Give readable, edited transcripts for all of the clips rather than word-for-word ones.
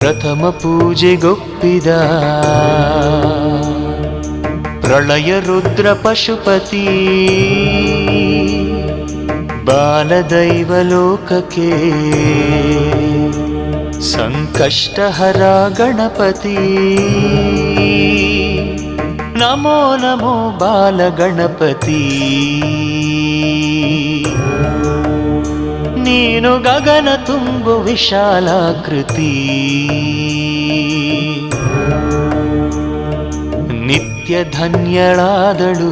ಪ್ರಥಮ ಪೂಜೆಗೊಪ್ಪಿದ ಪ್ರಳಯ ರುದ್ರ ಪಶುಪತಿ ಬಾಲದೈವ ಲೋಕಕ್ಕೆ ಸಂಕಷ್ಟಹರ ಗಣಪತಿ ನಮೋ ನಮೋ ಬಾಲ ಗಣಪತಿ ನೀನು ಗಗನ ತುಂಬು ವಿಶಾಲಾಕೃತಿ ನಿತ್ಯ ಧನ್ಯಳಾದಳು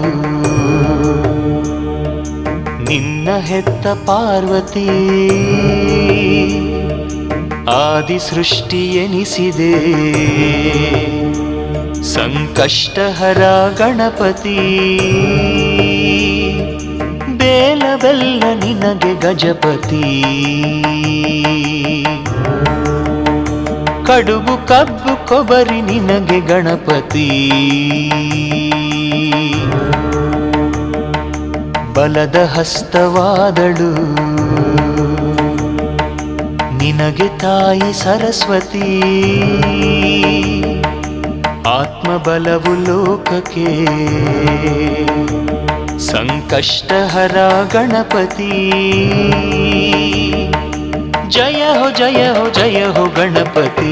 ನಿನ್ನ ಹೆತ್ತ ಪಾರ್ವತಿ ಆದಿ ಸೃಷ್ಟಿ ಎನಿಸಿದೆ ಸಂಕಷ್ಟಹರ ಗಣಪತಿ ಬೇಲ ಬೆಲ್ಲ ನಿನಗೆ ಗಜಪತಿ ಕಡುಬು ಕಬ್ಬು ಕೊಬರಿ ನಿನಗೆ ಗಣಪತಿ ಬಲದ ಹಸ್ತವಾದಳು ನಿನಗೆ ತಾಯಿ ಸರಸ್ವತಿ ಆತ್ಮಬಲವು ಲೋಕಕ್ಕೆ ಸಂಕಷ್ಟಹರ ಗಣಪತಿ ಜಯ ಹೋ ಜಯ ಹೋ ಜಯ ಹೋ ಗಣಪತಿ